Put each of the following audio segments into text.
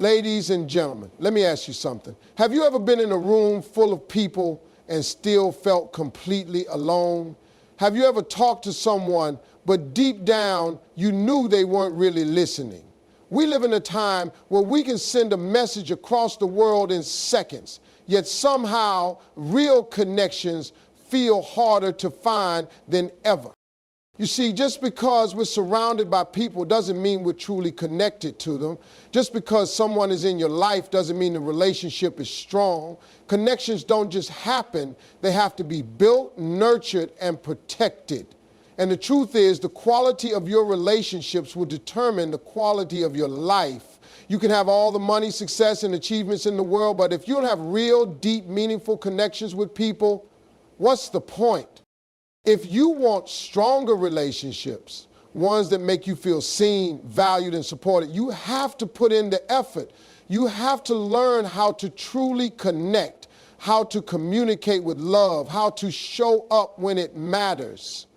Ladies and gentlemen, let me ask you something. Have you ever been in a room full of people and still felt completely alone? Have you ever talked to someone, but deep down you knew they weren't really listening? We live in a time where we can send a message across the world in seconds, yet somehow real connections feel harder to find than ever. You see, just because we're surrounded by people doesn't mean we're truly connected to them. Just because someone is in your life doesn't mean the relationship is strong. Connections don't just happen. They have to be built, nurtured, and protected. And the truth is, the quality of your relationships will determine the quality of your life. You can have all the money, success, and achievements in the world, but if you don't have real, deep, meaningful connections with people, what's the point? If you want stronger relationships, ones that make you feel seen, valued, and supported, you have to put in the effort. You have to learn how to truly connect, how to communicate with love, how to show up when it matters.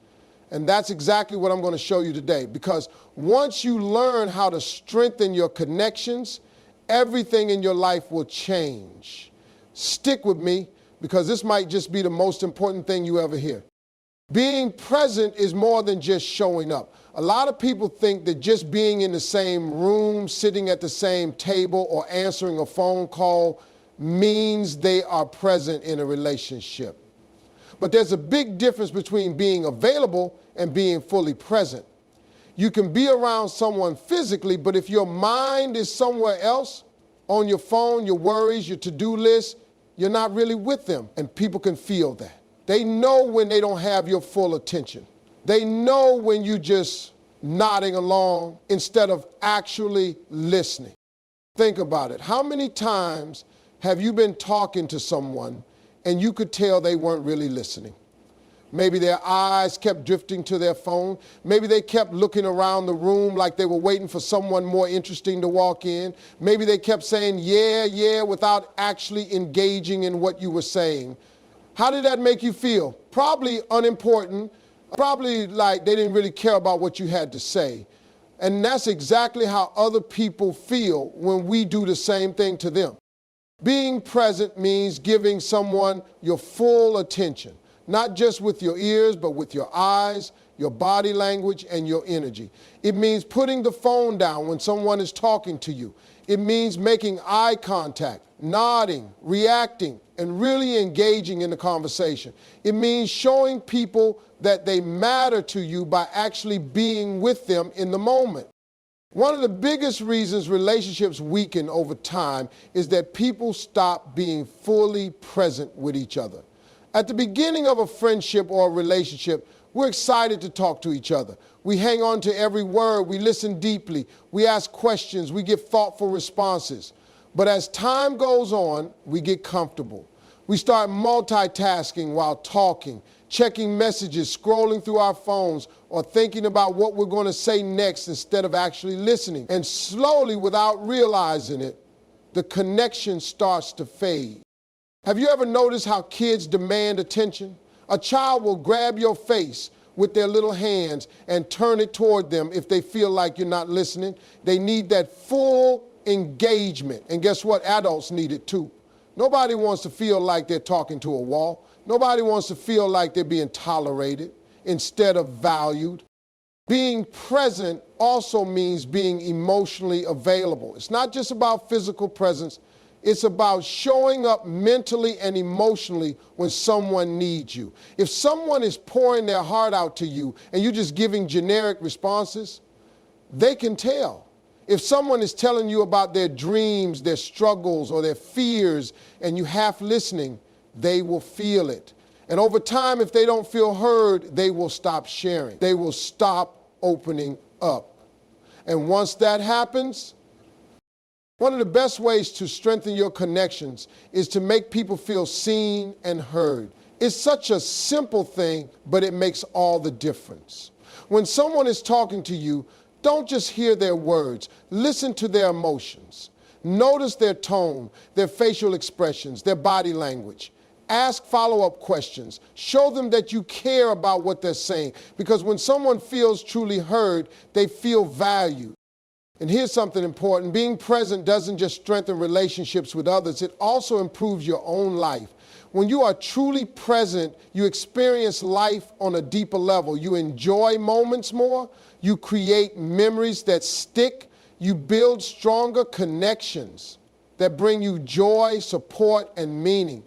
And that's exactly what I'm going to show you today, because once you learn how to strengthen your connections, everything in your life will change. Stick with me, because this might just be the most important thing you ever hear. Being present is more than just showing up. A lot of people think that just being in the same room, sitting at the same table, or answering a phone call means they are present in a relationship. But there's a big difference between being available and being fully present. You can be around someone physically, but if your mind is somewhere else, on your phone, your worries, your to-do list, you're not really with them, and people can feel that. They know when they don't have your full attention. They know when you're just nodding along instead of actually listening. Think about it. How many times have you been talking to someone and you could tell they weren't really listening? Maybe their eyes kept drifting to their phone. Maybe they kept looking around the room like they were waiting for someone more interesting to walk in. Maybe they kept saying, yeah, without actually engaging in what you were saying. How did that make you feel? Probably unimportant, probably like they didn't really care about what you had to say. And that's exactly how other people feel when we do the same thing to them. Being present means giving someone your full attention, not just with your ears, but with your eyes, your body language, and your energy. It means putting the phone down when someone is talking to you. It means making eye contact, nodding, reacting, and really engaging in the conversation. It means showing people that they matter to you by actually being with them in the moment. One of the biggest reasons relationships weaken over time is that people stop being fully present with each other. At the beginning of a friendship or a relationship, we're excited to talk to each other. We hang on to every word, we listen deeply, we ask questions, we give thoughtful responses. But as time goes on, we get comfortable. We start multitasking while talking, checking messages, scrolling through our phones, or thinking about what we're going to say next instead of actually listening. And slowly, without realizing it, the connection starts to fade. Have you ever noticed how kids demand attention? A child will grab your face with their little hands and turn it toward them if they feel like you're not listening. They need that full engagement. And guess what? Adults need it too. Nobody wants to feel like they're talking to a wall. Nobody wants to feel like they're being tolerated instead of valued. Being present also means being emotionally available. It's not just about physical presence. It's about showing up mentally and emotionally when someone needs you. If someone is pouring their heart out to you and you're just giving generic responses, they can tell. If someone is telling you about their dreams, their struggles, or their fears, and you half listening, they will feel it. And over time, if they don't feel heard, they will stop sharing. They will stop opening up. And once that happens, one of the best ways to strengthen your connections is to make people feel seen and heard. It's such a simple thing, but it makes all the difference. When someone is talking to you, don't just hear their words. Listen to their emotions. Notice their tone, their facial expressions, their body language. Ask follow-up questions. Show them that you care about what they're saying. Because when someone feels truly heard, they feel valued. And here's something important. Being present doesn't just strengthen relationships with others, it also improves your own life. When you are truly present, you experience life on a deeper level. You enjoy moments more. You create memories that stick. You build stronger connections that bring you joy, support, and meaning.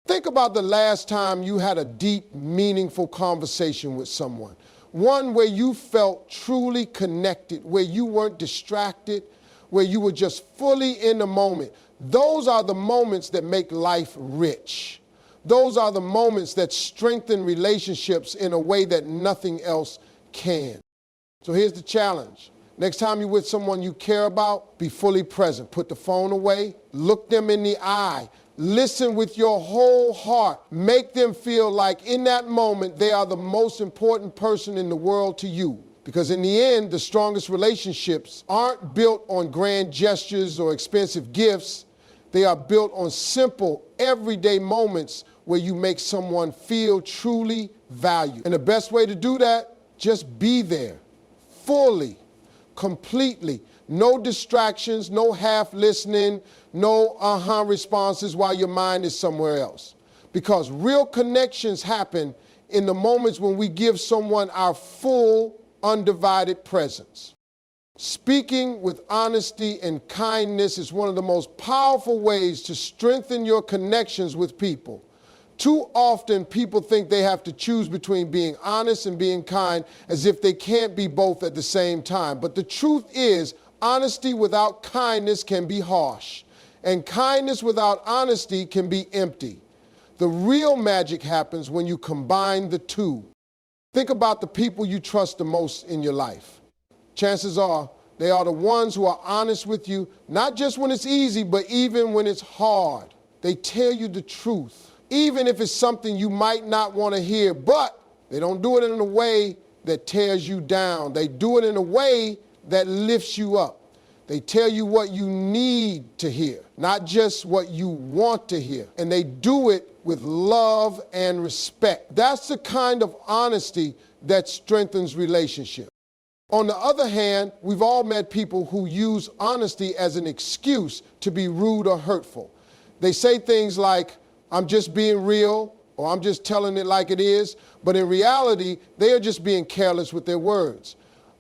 Think about the last time you had a deep, meaningful conversation with someone. One where you felt truly connected, where you weren't distracted, where you were just fully in the moment. Those are the moments that make life rich. Those are the moments that strengthen relationships in a way that nothing else can. So here's the challenge. Next time you're with someone you care about, be fully present. Put the phone away, look them in the eye, listen with your whole heart. Make them feel like in that moment they are the most important person in the world to you. Because in the end, the strongest relationships aren't built on grand gestures or expensive gifts. They are built on simple, everyday moments where you make someone feel truly valued. And the best way to do that, just be there, fully, completely. No distractions, no half listening, no responses while your mind is somewhere else. Because real connections happen in the moments when we give someone our full, undivided presence. Speaking with honesty and kindness is one of the most powerful ways to strengthen your connections with people. Too often, people think they have to choose between being honest and being kind as if they can't be both at the same time. But the truth is, honesty without kindness can be harsh, and kindness without honesty can be empty. The real magic happens when you combine the two. Think about the people you trust the most in your life. Chances are they are the ones who are honest with you, not just when it's easy, but even when it's hard. They tell you the truth, even if it's something you might not want to hear, but they don't do it in a way that tears you down. They do it in a way that lifts you up. They tell you what you need to hear, not just what you want to hear. And they do it with love and respect. That's the kind of honesty that strengthens relationships. On the other hand, we've all met people who use honesty as an excuse to be rude or hurtful. They say things like, I'm just being real, or I'm just telling it like it is, but in reality, they are just being careless with their words.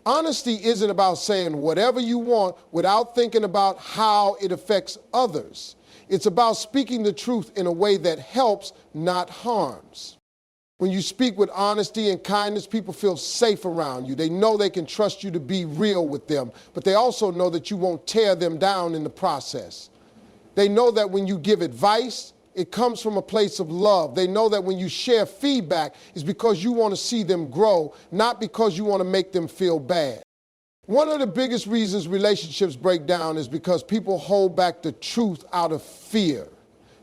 Honesty isn't about saying whatever you want without thinking about how it affects others. It's about speaking the truth in a way that helps, not harms. When you speak with honesty and kindness, people feel safe around you. They know they can trust you to be real with them, but they also know that you won't tear them down in the process. They know that when you give advice, it comes from a place of love. They know that when you share feedback, it's because you want to see them grow, not because you want to make them feel bad. One of the biggest reasons relationships break down is because people hold back the truth out of fear.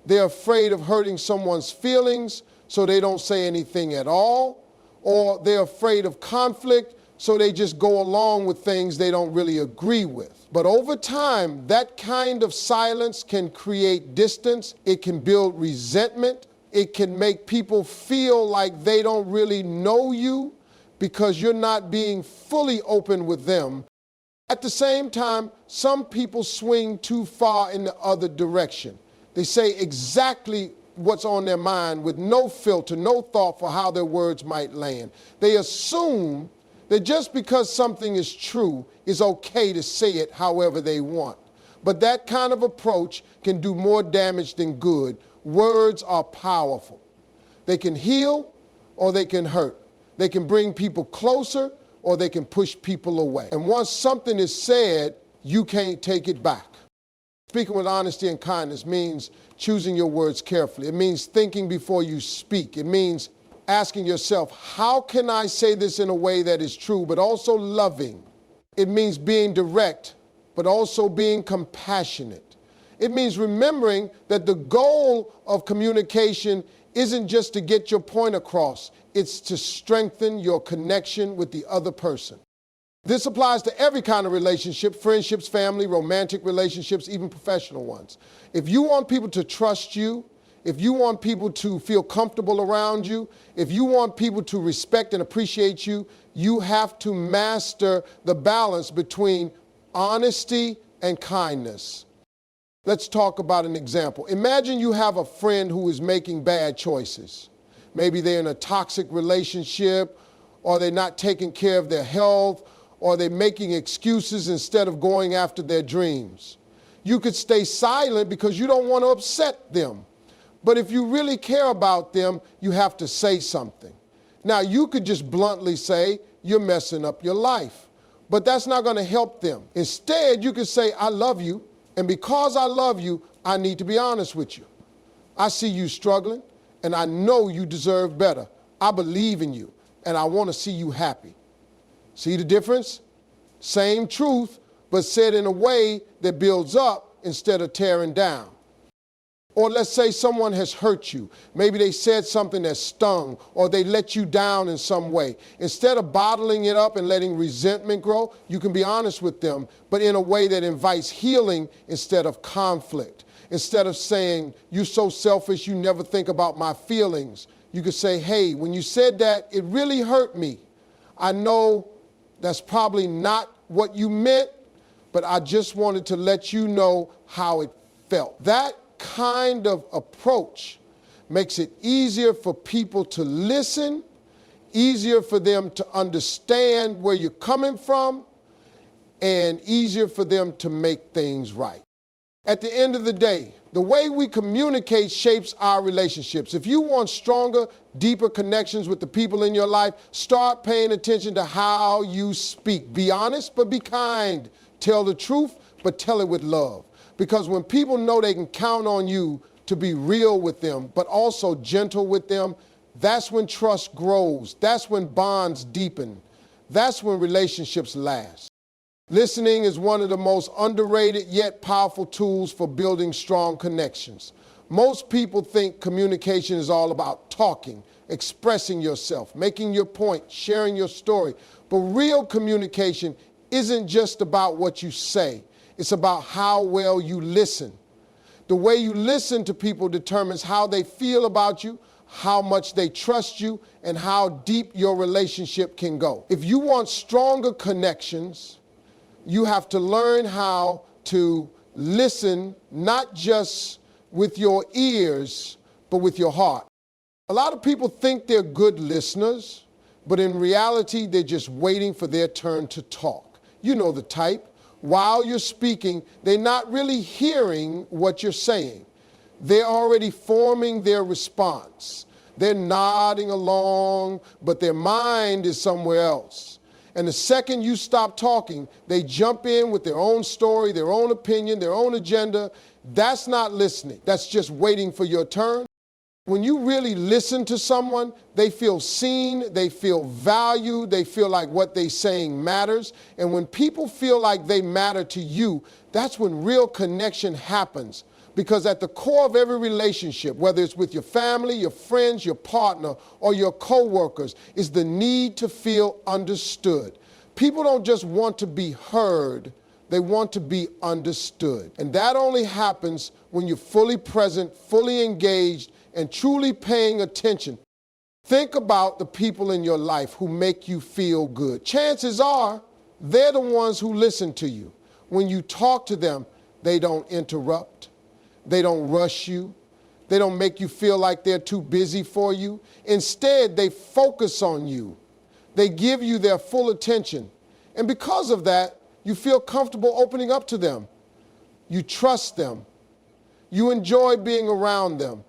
They're afraid of hurting someone's feelings, so they don't say anything at all, or they're afraid of conflict, so they just go along with things they don't really agree with. But over time, that kind of silence can create distance. It can build resentment. It can make people feel like they don't really know you because you're not being fully open with them. At the same time, some people swing too far in the other direction. They say exactly what's on their mind with no filter, no thought for how their words might land. They assume that just because something is true, it's okay to say it however they want. But that kind of approach can do more damage than good. Words are powerful. They can heal or they can hurt. They can bring people closer or they can push people away. And once something is said, you can't take it back. Speaking with honesty and kindness means choosing your words carefully. It means thinking before you speak. It means asking yourself, how can I say this in a way that is true, but also loving? It means being direct, but also being compassionate. It means remembering that the goal of communication isn't just to get your point across, it's to strengthen your connection with the other person. This applies to every kind of relationship, friendships, family, romantic relationships, even professional ones. If you want people to trust you, if you want people to feel comfortable around you, if you want people to respect and appreciate you, you have to master the balance between honesty and kindness. Let's talk about an example. Imagine you have a friend who is making bad choices. Maybe they're in a toxic relationship, or they're not taking care of their health, or they're making excuses instead of going after their dreams. You could stay silent because you don't want to upset them. But if you really care about them, you have to say something. Now, you could just bluntly say, you're messing up your life. But that's not going to help them. Instead, you could say, I love you. And because I love you, I need to be honest with you. I see you struggling, and I know you deserve better. I believe in you, and I want to see you happy. See the difference? Same truth, but said in a way that builds up instead of tearing down. Or let's say someone has hurt you. Maybe they said something that stung, or they let you down in some way. Instead of bottling it up and letting resentment grow, you can be honest with them, but in a way that invites healing instead of conflict. Instead of saying, you're so selfish, you never think about my feelings. You could say, hey, when you said that, it really hurt me. I know that's probably not what you meant, but I just wanted to let you know how it felt. That kind of approach makes it easier for people to listen, easier for them to understand where you're coming from, and easier for them to make things right. At the end of the day, the way we communicate shapes our relationships. If you want stronger, deeper connections with the people in your life, start paying attention to how you speak. Be honest, but be kind. Tell the truth, but tell it with love. Because when people know they can count on you to be real with them, but also gentle with them, that's when trust grows. That's when bonds deepen. That's when relationships last. Listening is one of the most underrated yet powerful tools for building strong connections. Most people think communication is all about talking, expressing yourself, making your point, sharing your story. But real communication isn't just about what you say. It's about how well you listen. The way you listen to people determines how they feel about you, how much they trust you, and how deep your relationship can go. If you want stronger connections, you have to learn how to listen, not just with your ears, but with your heart. A lot of people think they're good listeners, but in reality, they're just waiting for their turn to talk. You know the type. While you're speaking, they're not really hearing what you're saying. They're already forming their response. They're nodding along, but their mind is somewhere else. And the second you stop talking, they jump in with their own story, their own opinion, their own agenda. That's not listening. That's just waiting for your turn. When you really listen to someone, they feel seen, they feel valued, they feel like what they're saying matters. And when people feel like they matter to you, that's when real connection happens. Because at the core of every relationship, whether it's with your family, your friends, your partner, or your coworkers, is the need to feel understood. People don't just want to be heard, they want to be understood. And that only happens when you're fully present, fully engaged, and truly paying attention. Think about the people in your life who make you feel good. Chances are they're the ones who listen to you. When you talk to them, they don't interrupt. They don't rush you. They don't make you feel like they're too busy for you. Instead, they focus on you. They give you their full attention. And because of that, you feel comfortable opening up to them. You trust them. You enjoy being around them.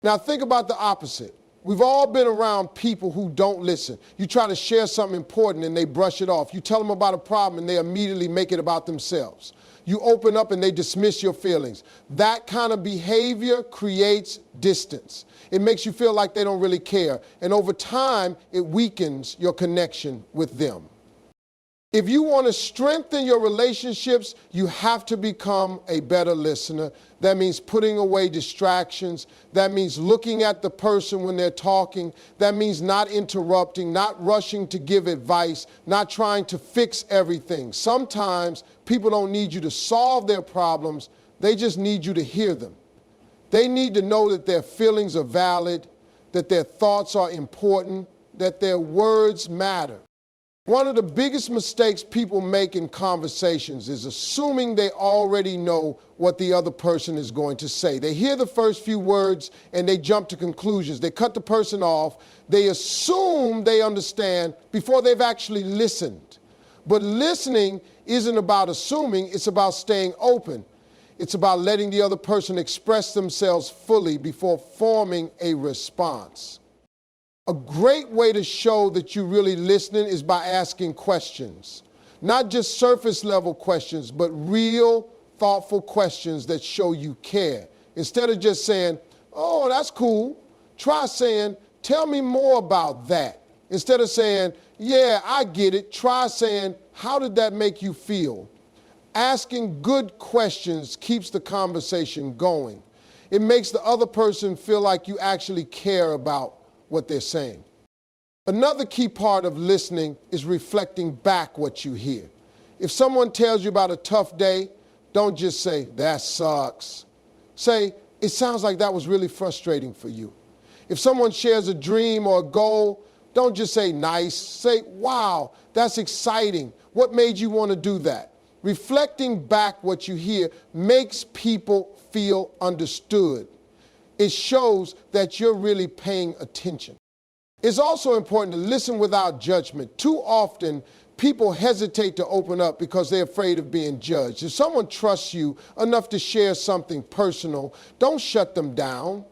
Now think about the opposite. We've all been around people who don't listen. You try to share something important and they brush it off. You tell them about a problem and they immediately make it about themselves. You open up and they dismiss your feelings. That kind of behavior creates distance. It makes you feel like they don't really care. And over time, it weakens your connection with them. If you want to strengthen your relationships, you have to become a better listener. That means putting away distractions. That means looking at the person when they're talking. That means not interrupting, not rushing to give advice, not trying to fix everything. Sometimes people don't need you to solve their problems. They just need you to hear them. They need to know that their feelings are valid, that their thoughts are important, that their words matter. One of the biggest mistakes people make in conversations is assuming they already know what the other person is going to say. They hear the first few words and they jump to conclusions. They cut the person off. They assume they understand before they've actually listened. But listening isn't about assuming, it's about staying open. It's about letting the other person express themselves fully before forming a response. A great way to show that you're really listening is by asking questions. Not just surface level questions, but real, thoughtful questions that show you care. Instead of just saying, "Oh, that's cool," try saying, "Tell me more about that." Instead of saying, "Yeah, I get it," try saying, "How did that make you feel?" Asking good questions keeps the conversation going. It makes the other person feel like you actually care about what they're saying. Another key part of listening is reflecting back what you hear. If someone tells you about a tough day, don't just say, "That sucks." Say, "It sounds like that was really frustrating for you." If someone shares a dream or a goal, don't just say, "Nice." Say, "Wow, that's exciting. What made you want to do that?" Reflecting back what you hear makes people feel understood. It shows that you're really paying attention. It's also important to listen without judgment. Too often, people hesitate to open up because they're afraid of being judged. If someone trusts you enough to share something personal, don't shut them down.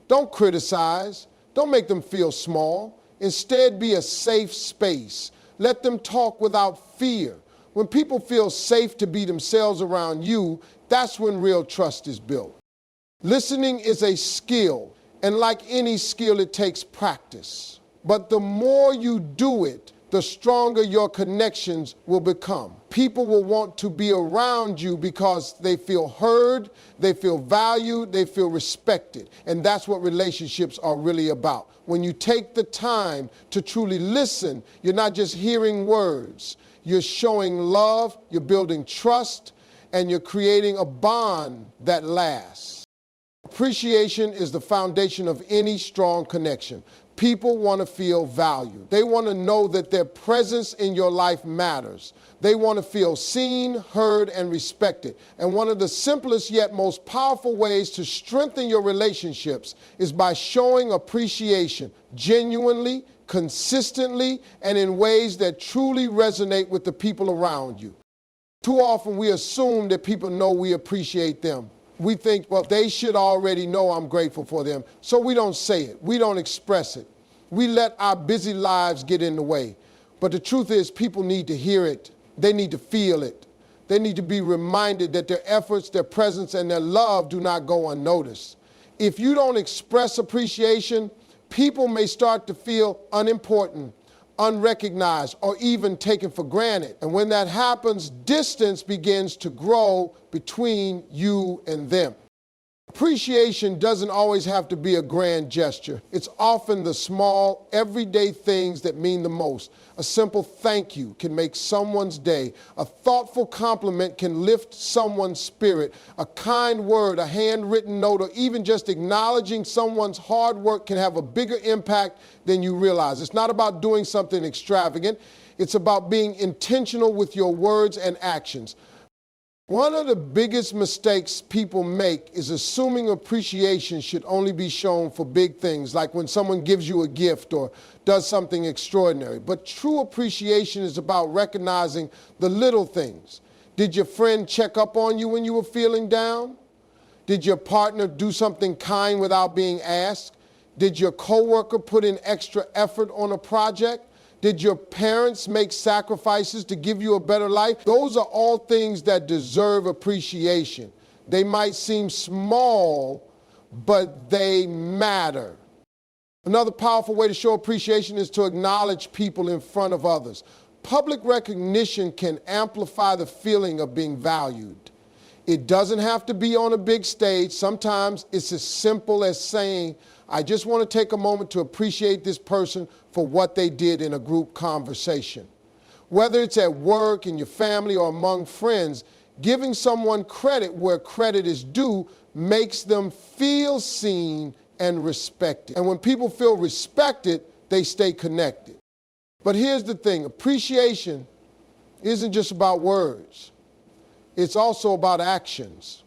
Don't criticize. Don't make them feel small. Instead, be a safe space. Let them talk without fear. When people feel safe to be themselves around you, that's when real trust is built. Listening is a skill, and like any skill, it takes practice. But the more you do it, the stronger your connections will become. People will want to be around you because they feel heard, they feel valued, they feel respected. And that's what relationships are really about. When you take the time to truly listen, you're not just hearing words. You're showing love, you're building trust, and you're creating a bond that lasts. Appreciation is the foundation of any strong connection. People want to feel valued. They want to know that their presence in your life matters. They want to feel seen, heard, and respected. And one of the simplest yet most powerful ways to strengthen your relationships is by showing appreciation genuinely, consistently, and in ways that truly resonate with the people around you. Too often we assume that people know we appreciate them. We think, well, they should already know I'm grateful for them, so we don't say it. We don't express it. We let our busy lives get in the way. But the truth is, people need to hear it. They need to feel it. They need to be reminded that their efforts, their presence, and their love do not go unnoticed. If you don't express appreciation, people may start to feel unimportant, unrecognized, or even taken for granted. And when that happens, distance begins to grow between you and them. Appreciation doesn't always have to be a grand gesture. It's often the small, everyday things that mean the most. A simple thank you can make someone's day. A thoughtful compliment can lift someone's spirit. A kind word, a handwritten note, or even just acknowledging someone's hard work can have a bigger impact than you realize. It's not about doing something extravagant. It's about being intentional with your words and actions. One of the biggest mistakes people make is assuming appreciation should only be shown for big things, like when someone gives you a gift or does something extraordinary. But true appreciation is about recognizing the little things. Did your friend check up on you when you were feeling down? Did your partner do something kind without being asked? Did your coworker put in extra effort on a project? Did your parents make sacrifices to give you a better life? Those are all things that deserve appreciation. They might seem small, but they matter. Another powerful way to show appreciation is to acknowledge people in front of others. Public recognition can amplify the feeling of being valued. It doesn't have to be on a big stage. Sometimes it's as simple as saying, I just want to take a moment to appreciate this person for what they did in a group conversation. Whether it's at work, in your family, or among friends, giving someone credit where credit is due makes them feel seen and respected. And when people feel respected, they stay connected. But here's the thing, appreciation isn't just about words. It's also about actions.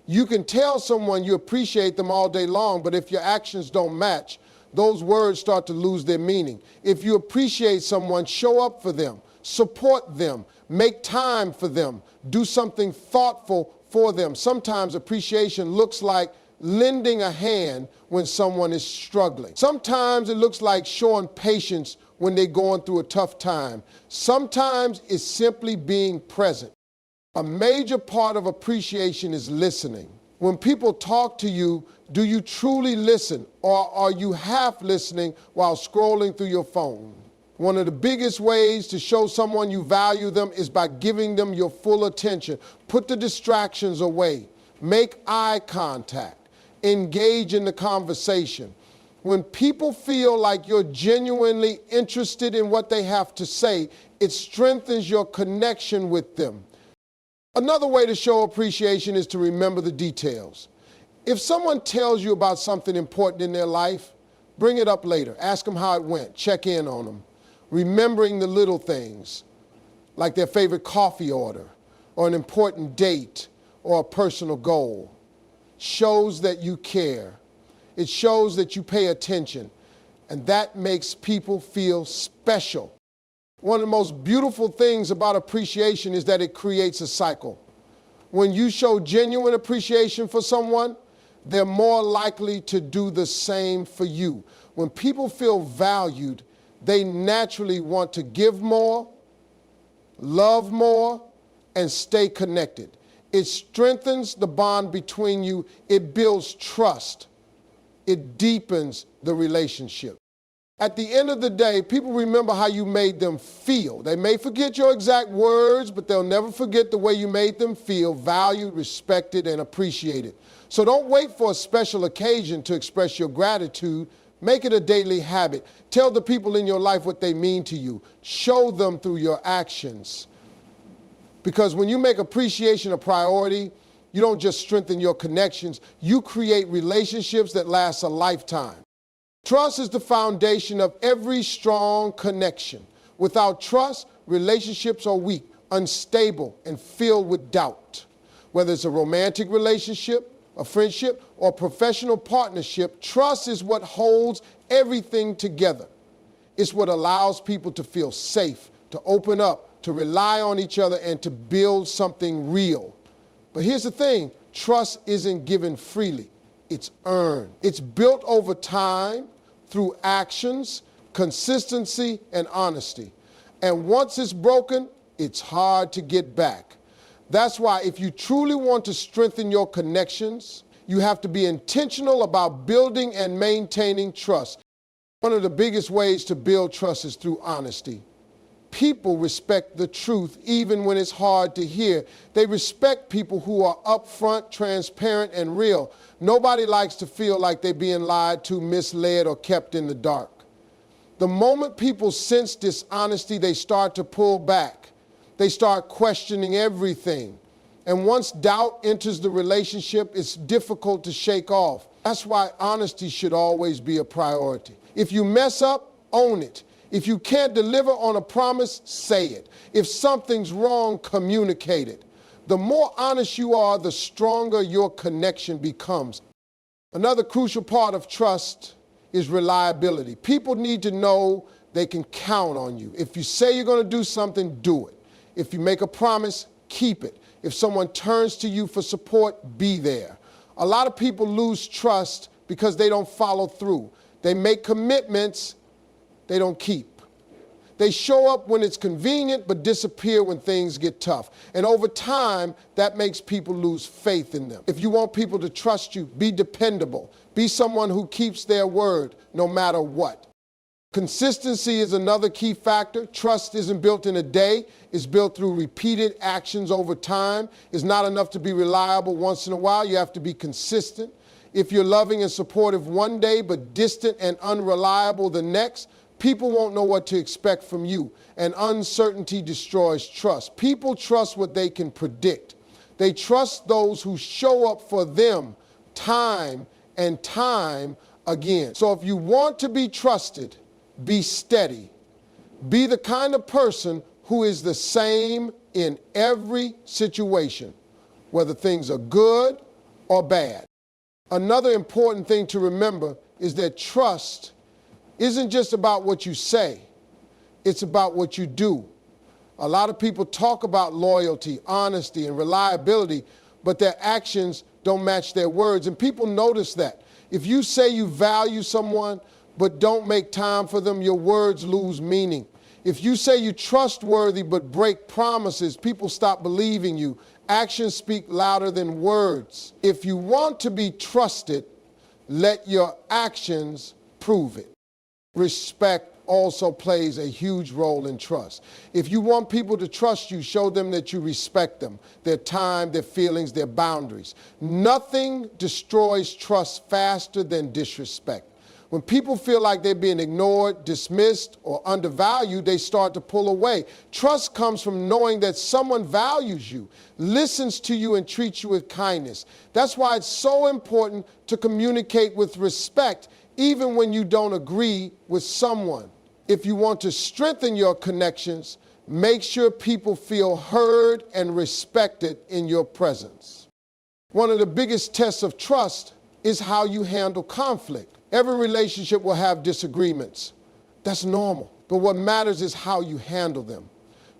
You can tell someone you appreciate them all day long, but if your actions don't match, those words start to lose their meaning. If you appreciate someone, show up for them, support them, make time for them, do something thoughtful for them. Sometimes appreciation looks like lending a hand when someone is struggling. Sometimes it looks like showing patience when they're going through a tough time. Sometimes it's simply being present. A major part of appreciation is listening. When people talk to you, do you truly listen, or are you half listening while scrolling through your phone? One of the biggest ways to show someone you value them is by giving them your full attention. Put the distractions away. Make eye contact. Engage in the conversation. When people feel like you're genuinely interested in what they have to say, it strengthens your connection with them. Another way to show appreciation is to remember the details. If someone tells you about something important in their life, bring it up later. Ask them how it went. Check in on them. Remembering the little things, like their favorite coffee order, or an important date, or a personal goal, shows that you care. It shows that you pay attention, and that makes people feel special. One of the most beautiful things about appreciation is that it creates a cycle. When you show genuine appreciation for someone, they're more likely to do the same for you. When people feel valued, they naturally want to give more, love more, and stay connected. It strengthens the bond between you. It builds trust. It deepens the relationship. At the end of the day, people remember how you made them feel. They may forget your exact words, but they'll never forget the way you made them feel valued, respected, and appreciated. So don't wait for a special occasion to express your gratitude. Make it a daily habit. Tell the people in your life what they mean to you. Show them through your actions. Because when you make appreciation a priority, you don't just strengthen your connections, you create relationships that last a lifetime. Trust is the foundation of every strong connection. Without trust, relationships are weak, unstable, and filled with doubt. Whether it's a romantic relationship, a friendship, or professional partnership, trust is what holds everything together. It's what allows people to feel safe, to open up, to rely on each other, and to build something real. But here's the thing, trust isn't given freely. It's earned. It's built over time through actions, consistency, and honesty. And once it's broken, it's hard to get back. That's why if you truly want to strengthen your connections, you have to be intentional about building and maintaining trust. One of the biggest ways to build trust is through honesty. People respect the truth even when it's hard to hear. They respect people who are upfront, transparent, and real. Nobody likes to feel like they're being lied to, misled, or kept in the dark. The moment people sense dishonesty, they start to pull back. They start questioning everything. And once doubt enters the relationship, it's difficult to shake off. That's why honesty should always be a priority. If you mess up, own it. If you can't deliver on a promise, say it. If something's wrong, communicate it. The more honest you are, the stronger your connection becomes. Another crucial part of trust is reliability. People need to know they can count on you. If you say you're going to do something, do it. If you make a promise, keep it. If someone turns to you for support, be there. A lot of people lose trust because they don't follow through. They make commitments they don't keep. They show up when it's convenient but disappear when things get tough. And over time, that makes people lose faith in them. If you want people to trust you, be dependable. Be someone who keeps their word no matter what. Consistency is another key factor. Trust isn't built in a day. It's built through repeated actions over time. It's not enough to be reliable once in a while. You have to be consistent. If you're loving and supportive one day but distant and unreliable the next, people won't know what to expect from you, and uncertainty destroys trust. People trust what they can predict. They trust those who show up for them time and time again. So if you want to be trusted, be steady, Be the kind of person who is the same in every situation, whether things are good or bad. Another important thing to remember is that trust isn't just about what you say, it's about what you do. A lot of people talk about loyalty, honesty, and reliability, but their actions don't match their words, and people notice that. If you say you value someone but don't make time for them, your words lose meaning. If you say you're trustworthy but break promises, people stop believing you. Actions speak louder than words. If you want to be trusted, let your actions prove it. Respect also plays a huge role in trust. If you want people to trust you, show them that you respect them, their time, their feelings, their boundaries. Nothing destroys trust faster than disrespect. When people feel like they're being ignored, dismissed, or undervalued, they start to pull away. Trust comes from knowing that someone values you, listens to you, and treats you with kindness. That's why it's so important to communicate with respect, even when you don't agree with someone. If you want to strengthen your connections, make sure people feel heard and respected in your presence. One of the biggest tests of trust is how you handle conflict. Every relationship will have disagreements. That's normal. But what matters is how you handle them.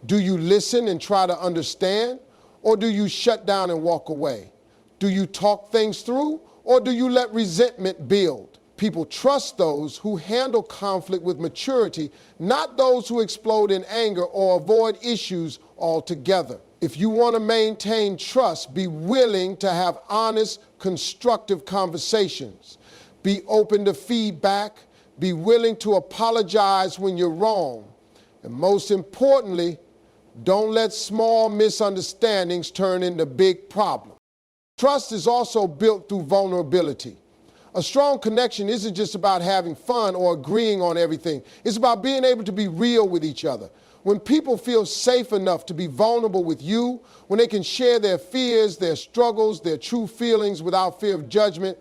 Do you listen and try to understand, or do you shut down and walk away? Do you talk things through, or do you let resentment build? People trust those who handle conflict with maturity, not those who explode in anger or avoid issues altogether. If you want to maintain trust, be willing to have honest, constructive conversations. Be open to feedback. Be willing to apologize when you're wrong. And most importantly, don't let small misunderstandings turn into big problems. Trust is also built through vulnerability. A strong connection isn't just about having fun or agreeing on everything. It's about being able to be real with each other. When people feel safe enough to be vulnerable with you, when they can share their fears, their struggles, their true feelings without fear of judgment,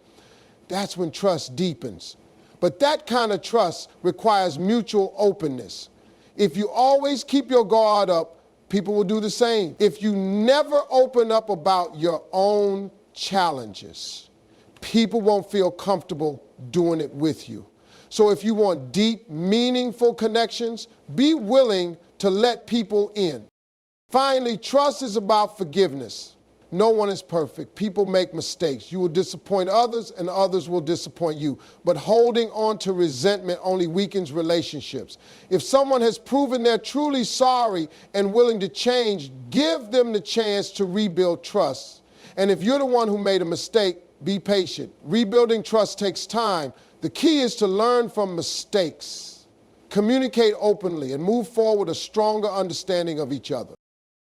that's when trust deepens. But that kind of trust requires mutual openness. If you always keep your guard up, people will do the same. If you never open up about your own challenges, people won't feel comfortable doing it with you. So if you want deep, meaningful connections, be willing to let people in. Finally, trust is about forgiveness. No one is perfect. People make mistakes. You will disappoint others, and others will disappoint you. But holding on to resentment only weakens relationships. If someone has proven they're truly sorry and willing to change, give them the chance to rebuild trust. And if you're the one who made a mistake, be patient. Rebuilding trust takes time. The key is to learn from mistakes, communicate openly, and move forward with a stronger understanding of each other.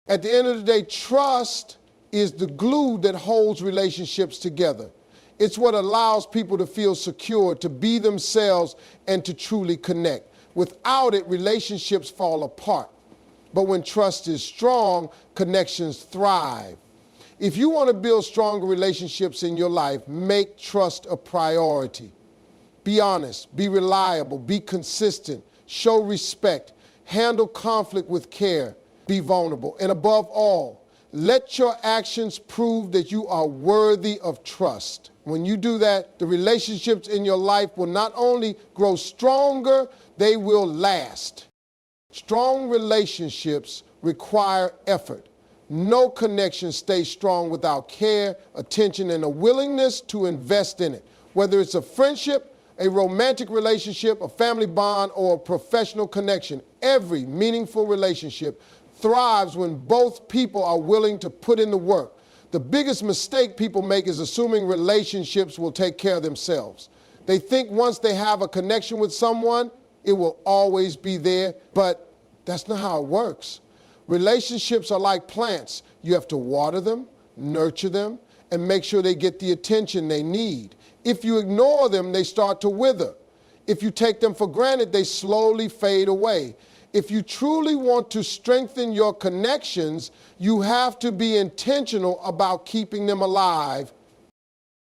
At the end of the day, trust is the glue that holds relationships together. It's what allows people to feel secure, to be themselves, and to truly connect. Without it, relationships fall apart. But when trust is strong, connections thrive. If you want to build stronger relationships in your life, make trust a priority. Be honest, be reliable, be consistent, show respect, handle conflict with care, be vulnerable, and above all, let your actions prove that you are worthy of trust. When you do that, the relationships in your life will not only grow stronger, they will last. Strong relationships require effort. No connection stays strong without care, attention, and a willingness to invest in it. Whether it's a friendship, a romantic relationship, a family bond, or a professional connection, every meaningful relationship thrives when both people are willing to put in the work. The biggest mistake people make is assuming relationships will take care of themselves. They think once they have a connection with someone, it will always be there, but that's not how it works. Relationships are like plants. You have to water them, nurture them, and make sure they get the attention they need. If you ignore them, they start to wither. If you take them for granted, they slowly fade away. If you truly want to strengthen your connections, you have to be intentional about keeping them alive.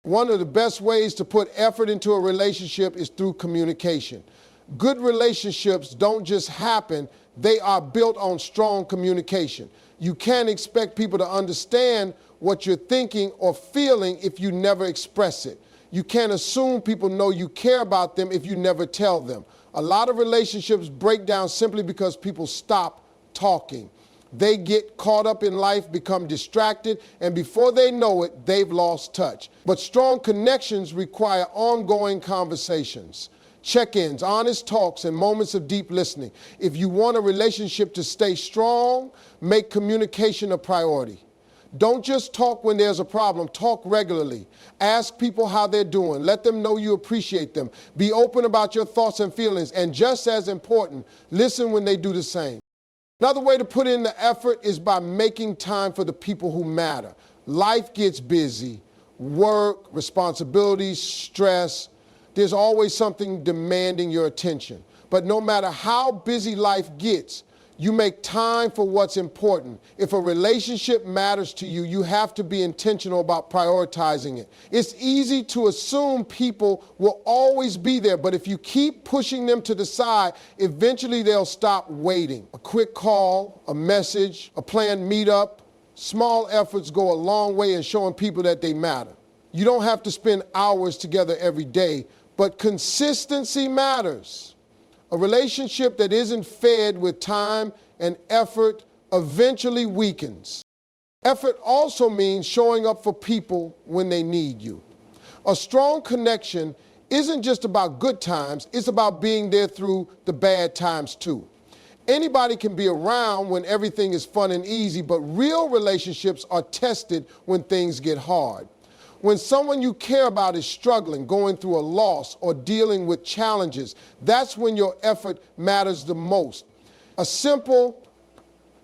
One of the best ways to put effort into a relationship is through communication. Good relationships don't just happen, they are built on strong communication. You can't expect people to understand what you're thinking or feeling if you never express it. You can't assume people know you care about them if you never tell them. A lot of relationships break down simply because people stop talking. They get caught up in life, become distracted, and before they know it, they've lost touch. But strong connections require ongoing conversations, check-ins, honest talks, and moments of deep listening. If you want a relationship to stay strong, make communication a priority. Don't just talk when there's a problem. Talk regularly. Ask people how they're doing. Let them know you appreciate them. Be open about your thoughts and feelings. And just as important, listen when they do the same. Another way to put in the effort is by making time for the people who matter. Life gets busy. Work, responsibilities, stress. There's always something demanding your attention. But no matter how busy life gets, you make time for what's important. If a relationship matters to you, you have to be intentional about prioritizing it. It's easy to assume people will always be there, but if you keep pushing them to the side, eventually they'll stop waiting. A quick call, a message, a planned meetup, small efforts go a long way in showing people that they matter. You don't have to spend hours together every day, but consistency matters. A relationship that isn't fed with time and effort eventually weakens. Effort also means showing up for people when they need you. A strong connection isn't just about good times, it's about being there through the bad times too. Anybody can be around when everything is fun and easy, but real relationships are tested when things get hard. When someone you care about is struggling, going through a loss, or dealing with challenges, that's when your effort matters the most. A simple,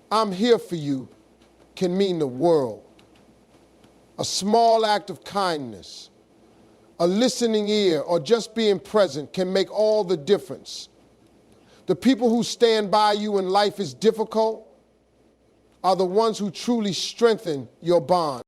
"I'm here for you," can mean the world. A small act of kindness, a listening ear, or just being present can make all the difference. The people who stand by you when life is difficult are the ones who truly strengthen your bond.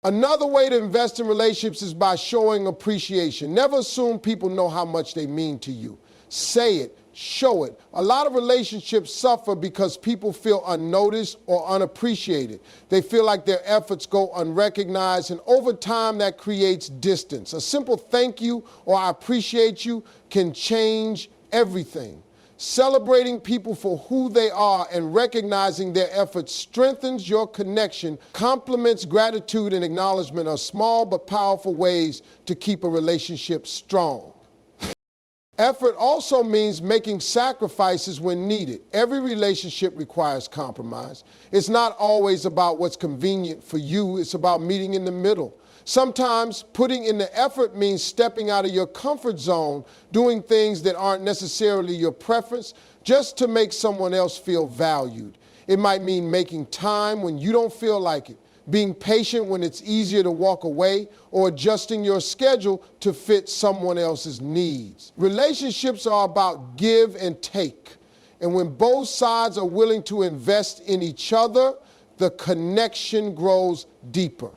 Another way to invest in relationships is by showing appreciation. Never assume people know how much they mean to you. Say it, show it. A lot of relationships suffer because people feel unnoticed or unappreciated. They feel like their efforts go unrecognized, and over time that creates distance. A simple thank you or I appreciate you can change everything. Celebrating people for who they are and recognizing their efforts strengthens your connection. Compliments, gratitude, and acknowledgement are small but powerful ways to keep a relationship strong. Effort also means making sacrifices when needed. Every relationship requires compromise. It's not always about what's convenient for you, it's about meeting in the middle. Sometimes putting in the effort means stepping out of your comfort zone, doing things that aren't necessarily your preference, just to make someone else feel valued. It might mean making time when you don't feel like it, being patient when it's easier to walk away, or adjusting your schedule to fit someone else's needs. Relationships are about give and take. And when both sides are willing to invest in each other, the connection grows deeper.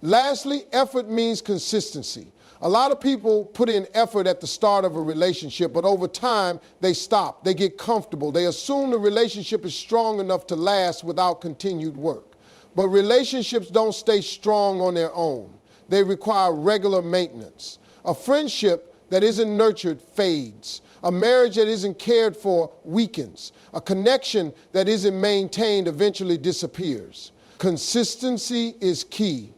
Lastly, effort means consistency. A lot of people put in effort at the start of a relationship, but over time they stop, they get comfortable, they assume the relationship is strong enough to last without continued work. But relationships don't stay strong on their own. They require regular maintenance. A friendship that isn't nurtured fades. A marriage that isn't cared for weakens. A connection that isn't maintained eventually disappears. Consistency is key.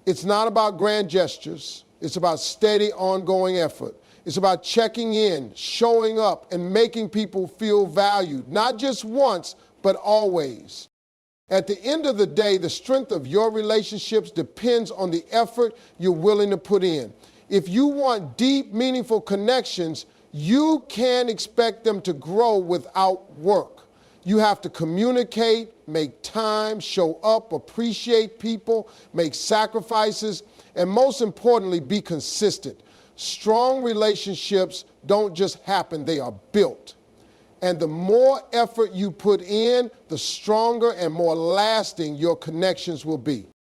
It's not about grand gestures. It's about steady, ongoing effort. It's about checking in, showing up, and making people feel valued, not just once, but always. At the end of the day, the strength of your relationships depends on the effort you're willing to put in. If you want deep, meaningful connections, you can't expect them to grow without work. You have to communicate, make time, show up, appreciate people, make sacrifices, and most importantly, be consistent. Strong relationships don't just happen, they are built. And the more effort you put in, the stronger and more lasting your connections will be.